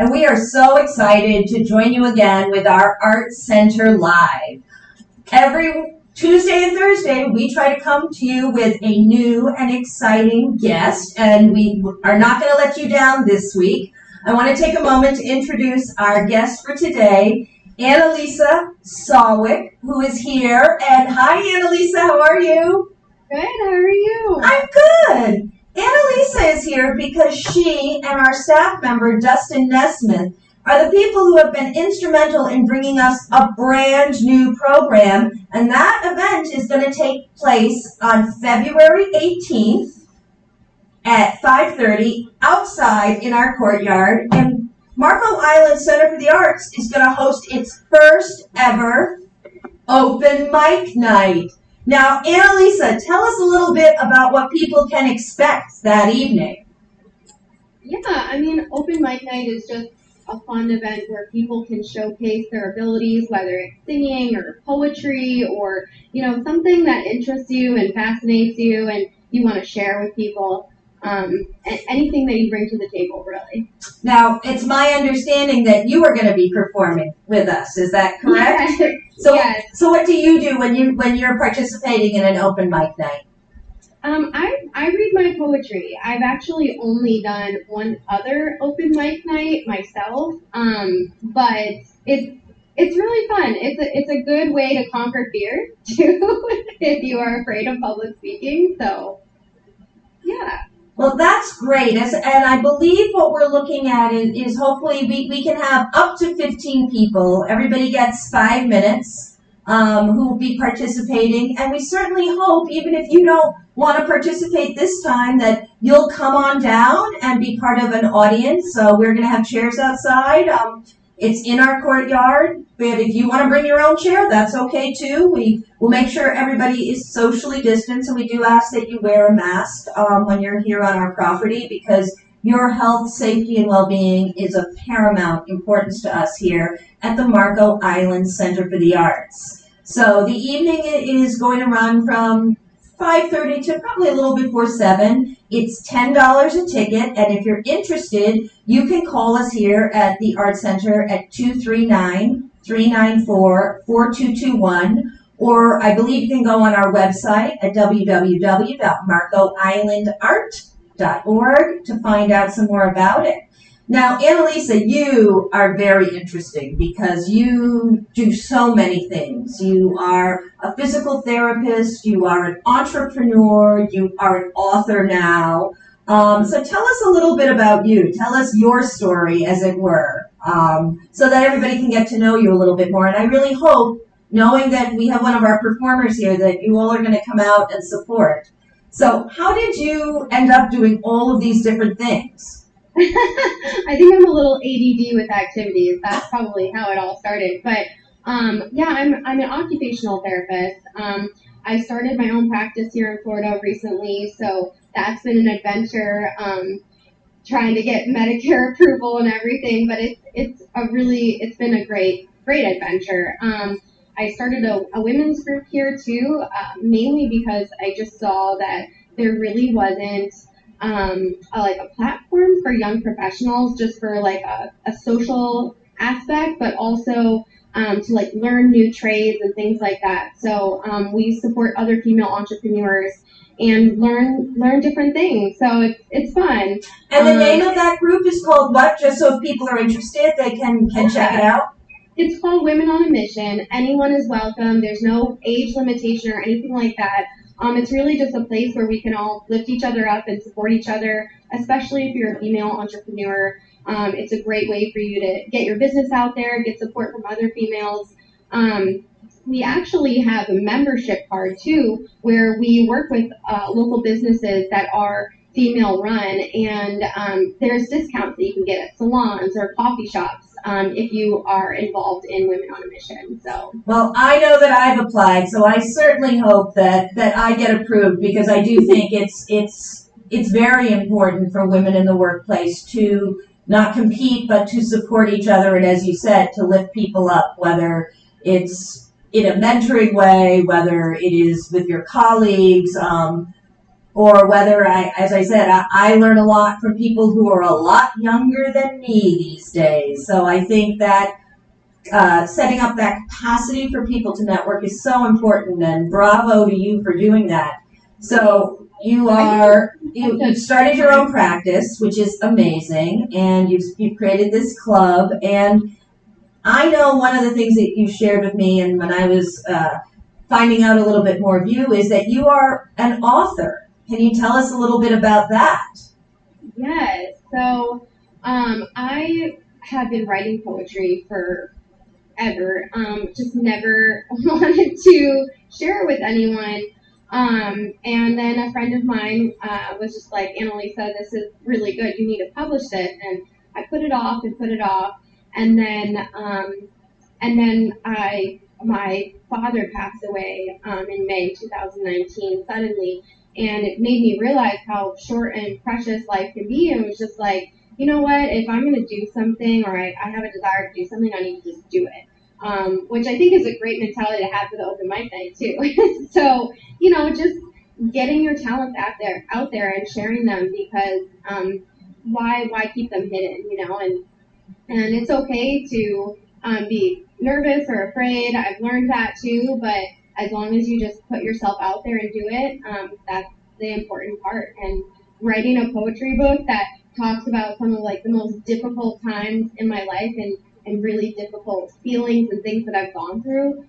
and we are so excited to join you again with our Art Center Live. Every Tuesday and Thursday, we try to come to you with a new and exciting guest, and we are not going to let you down this week. I want to take a moment to introduce our guest for today, Annalisa Sawick, who is here. And hi, Annalisa, how are you? Good, how are you? I'm good. Annalisa is here because she and our staff member, Dustin Nesmith, are the people who have been instrumental in bringing us a brand new program, and that event is going to take place on February 18th at 5:30 outside in our courtyard, and Marco Island Center for the Arts is going to host its first ever open mic night. Now, Annalisa, tell us a little bit about what people can expect that evening. Yeah, open mic night is just a fun event where people can showcase their abilities, whether it's singing or poetry or, something that interests you and fascinates you and you want to share with people. And anything that you bring to the table, really. Now, it's my understanding that you are going to be performing with us. Is that correct? Yes. So, yes. So what do you do when you're participating in an open mic night? I read my poetry. I've actually only done one other open mic night myself, but it's really fun. It's a good way to conquer fear too, if you are afraid of public speaking. So, yeah. Well, that's great. And I believe what we're looking at is hopefully we can have up to 15 people. Everybody gets 5 minutes who will be participating. And we certainly hope, even if you don't want to participate this time, that you'll come on down and be part of an audience. So we're going to have chairs outside. It's in our courtyard, but if you want to bring your own chair, that's okay too. We will make sure everybody is socially distanced, and we do ask that you wear a mask when you're here on our property, because your health, safety, and well-being is of paramount importance to us here at the Marco Island Center for the Arts. So the evening is going to run from 5:30 to probably a little before 7. It's $10 a ticket, and if you're interested, you can call us here at the Art Center at 239-394-4221, or I believe you can go on our website at www.marcoislandart.org to find out some more about it. Now, Annalisa, you are very interesting because you do so many things. You are a physical therapist, you are an entrepreneur, you are an author now. So tell us a little bit about you. Tell us your story, as it were, so that everybody can get to know you a little bit more. And I really hope, knowing that we have one of our performers here, that you all are going to come out and support. So how did you end up doing all of these different things? I think I'm a little ADD with activities. That's probably how it all started. But I'm an occupational therapist. I started my own practice here in Florida recently, so that's been an adventure. Trying to get Medicare approval and everything, but it's been a great adventure. I started a women's group here too, mainly because I just saw that there really wasn't a platform for young professionals, just for a social aspect, but also to learn new trades and things like that. So we support other female entrepreneurs and learn different things. So it's fun. And the name of that group is called what? Just so if people are interested, they can check it out. It's called Women on a Mission. Anyone is welcome. There's no age limitation or anything like that. It's really just a place where we can all lift each other up and support each other, especially if you're a female entrepreneur. It's a great way for you to get your business out there, get support from other females. We actually have a membership card too, where we work with local businesses that are female run, and there's discounts that you can get at salons or coffee shops if you are involved in Women on a Mission. So, well, I know that I've applied, so I certainly hope that I get approved, because I do think it's very important for women in the workplace to not compete, but to support each other, and as you said, to lift people up, whether it's in a mentoring way, whether it is with your colleagues. or whether as I said, I learn a lot from people who are a lot younger than me these days. So I think that setting up that capacity for people to network is so important, and bravo to you for doing that. So you've started your own practice, which is amazing, and you've created this club. And I know one of the things that you shared with me, and when I was finding out a little bit more of you, is that you are an author. Can you tell us a little bit about that? Yes. So I have been writing poetry for ever. Just never wanted to share it with anyone. And then a friend of mine was just like, Annalisa, this is really good. You need to publish it. And I put it off and put it off. And then my father passed away in May 2019 suddenly. And it made me realize how short and precious life can be. And it was just like, you know what, if I'm going to do something, or I have a desire to do something, I need to just do it. Which I think is a great mentality to have for the open mic night too. So, just getting your talents out there and sharing them, because why keep them hidden, and it's okay to be nervous or afraid. I've learned that too, but as long as you just put yourself out there and do it, that's the important part. And writing a poetry book that talks about some of like the most difficult times in my life and really difficult feelings and things that I've gone through.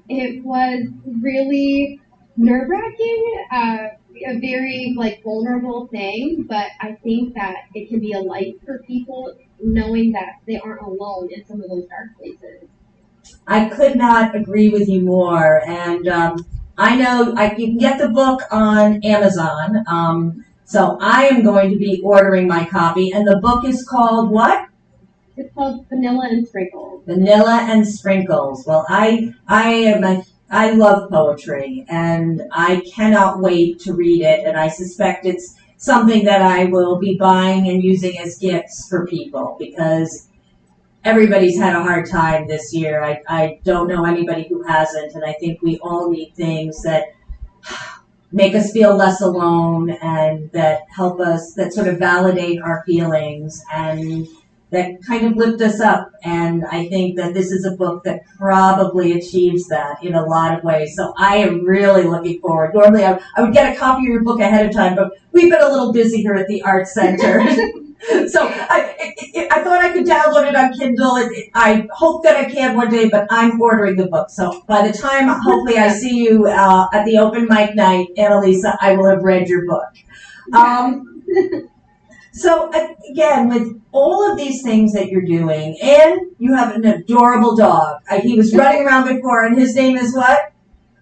It was really nerve-wracking, a very vulnerable thing, but I think that it can be a light for people knowing that they aren't alone in some of those dark places. I could not agree with you more. And I know you can get the book on Amazon. So I am going to be ordering my copy. And the book is called what? It's called Vanilla and Sprinkles. Vanilla and Sprinkles. Well, I love poetry, and I cannot wait to read it. And I suspect it's something that I will be buying and using as gifts for people, because everybody's had a hard time this year. I don't know anybody who hasn't, and I think we all need things that make us feel less alone, and that help us, that sort of validate our feelings, and that kind of lift us up. And I think that this is a book that probably achieves that in a lot of ways. So I am really looking forward. Normally I would get a copy of your book ahead of time, but we've been a little busy here at the Arts Center. So I thought I could download it on Kindle. I hope that I can one day, but I'm ordering the book. So by the time, hopefully, I see you at the open mic night, Annalisa, I will have read your book. So again, with all of these things that you're doing, and you have an adorable dog. He was running around before, and his name is what?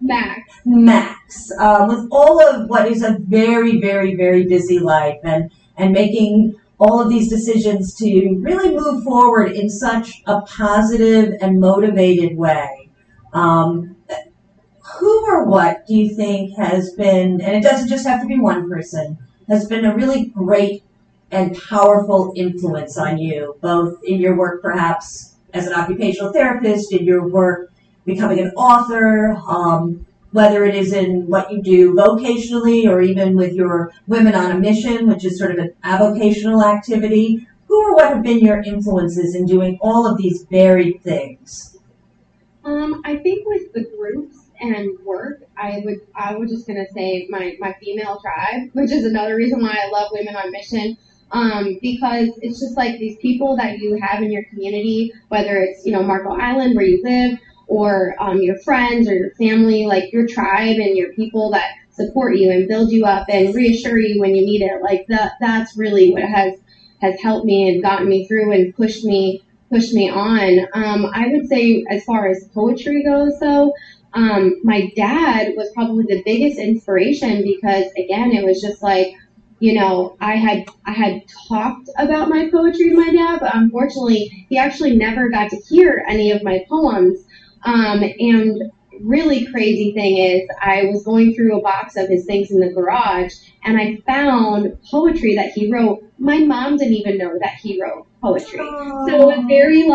Max. With all of what is a very, very, very busy life, and making all of these decisions to really move forward in such a positive and motivated way. Who or what do you think has been, and it doesn't just have to be one person, has been a really great and powerful influence on you, both in your work perhaps as an occupational therapist, in your work becoming an author, whether it is in what you do vocationally or even with your Women on a Mission, which is sort of an avocational activity? Who or what have been your influences in doing all of these varied things? I think with the groups and work, I was just gonna say my female tribe, which is another reason why I love Women on Mission. Because it's just like these people that you have in your community, whether it's, Marco Island where you live, or your friends or your family, like your tribe and your people that support you and build you up and reassure you when you need it. Like that's really what has helped me and gotten me through and pushed me on. I would say as far as poetry goes though, my dad was probably the biggest inspiration, because again, it was just like, I had talked about my poetry to my dad, but unfortunately, he actually never got to hear any of my poems. And really crazy thing is, I was going through a box of his things in the garage, and I found poetry that he wrote. My mom didn't even know that he wrote poetry. So it was very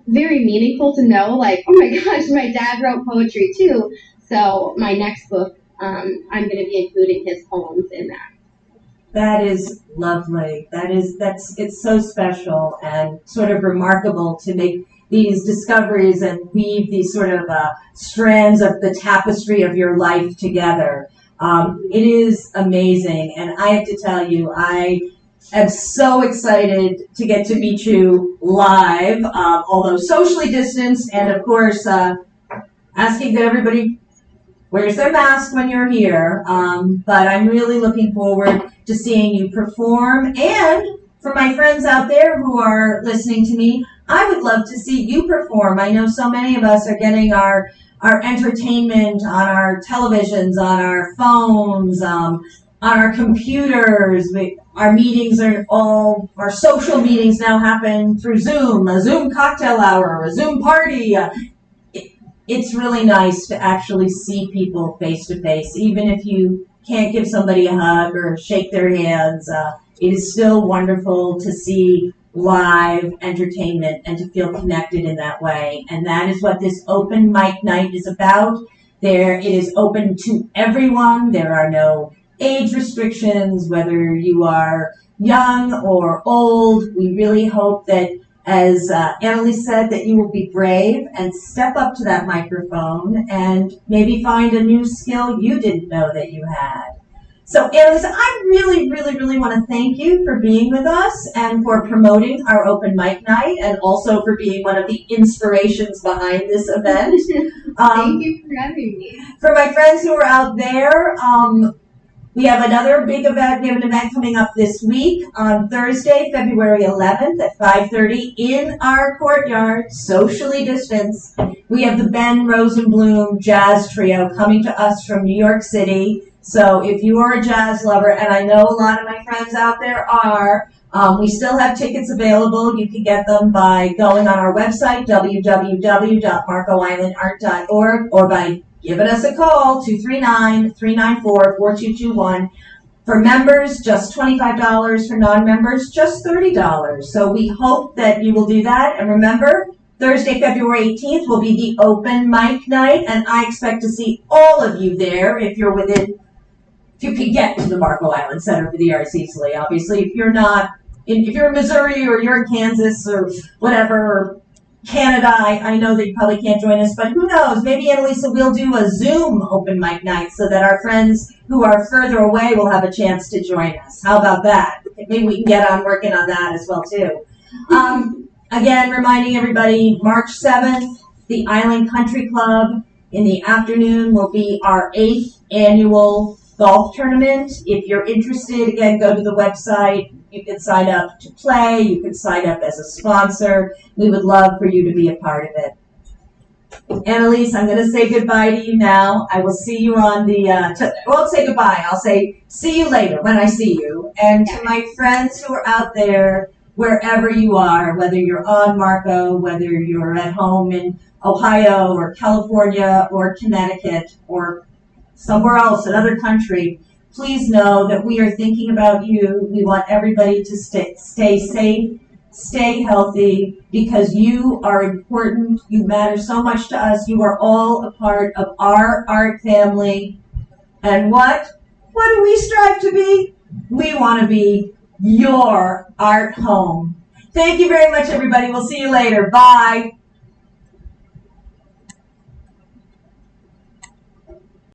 very meaningful to know, oh my gosh, my dad wrote poetry too. So my next book I'm going to be including his poems in that. That is lovely. It's so special and sort of remarkable to make these discoveries and weave these sort of strands of the tapestry of your life together. It is amazing, and I have to tell you, I am so excited to get to meet you live, although socially distanced, and of course, asking that everybody wears their mask when you're here. But I'm really looking forward to seeing you perform. And for my friends out there who are listening to me, I would love to see you perform. I know so many of us are getting our entertainment on our televisions, on our phones, on our computers. Our meetings our social meetings now happen through Zoom, a Zoom cocktail hour, a Zoom party. It's really nice to actually see people face to face, even if you can't give somebody a hug or shake their hands. It is still wonderful to see live entertainment and to feel connected in that way. And that is what this open mic night is about. It is open to everyone. There are no age restrictions, whether you are young or old. We really hope that, as Annalisa said, that you will be brave and step up to that microphone and maybe find a new skill you didn't know that you had. So Annalisa, I really, really, really want to thank you for being with us and for promoting our open mic night, and also for being one of the inspirations behind this event. Thank you for having me. For my friends who are out there, we have another big event. We have an event coming up this week on Thursday, February 11th at 5:30 in our courtyard, socially distanced. We have the Ben Rosenblum Jazz Trio coming to us from New York City. So if you are a jazz lover, and I know a lot of my friends out there are, we still have tickets available. You can get them by going on our website, www.marcoislandart.org, or by giving us a call, 239-394-4221. For members, just $25. For non-members, just $30. So we hope that you will do that. And remember, Thursday, February 18th will be the open mic night, and I expect to see all of you there if you can get to the Marco Island Center for the Arts easily. Obviously, if you're in Missouri or you're in Kansas or whatever, or Canada, I know that you probably can't join us, but who knows? Maybe Annalisa will do a Zoom open mic night so that our friends who are further away will have a chance to join us. How about that? Maybe we can get on working on that as well too. Again, reminding everybody, March 7th, the Island Country Club in the afternoon will be our 8th annual golf tournament. If you're interested, again, go to the website. You can sign up to play. You can sign up as a sponsor. We would love for you to be a part of it. Annalisa, I'm going to say goodbye to you now. I will see you on the, I won't say goodbye. I'll say see you later when I see you. And to my friends who are out there, wherever you are, whether you're on Marco, whether you're at home in Ohio or California or Connecticut or somewhere else, another country, please know that we are thinking about you. We want everybody to stay safe, stay healthy, because you are important. You matter so much to us. You are all a part of our art family. And what do we strive to be? We want to be your art home. Thank you very much, everybody. We'll see you later. Bye.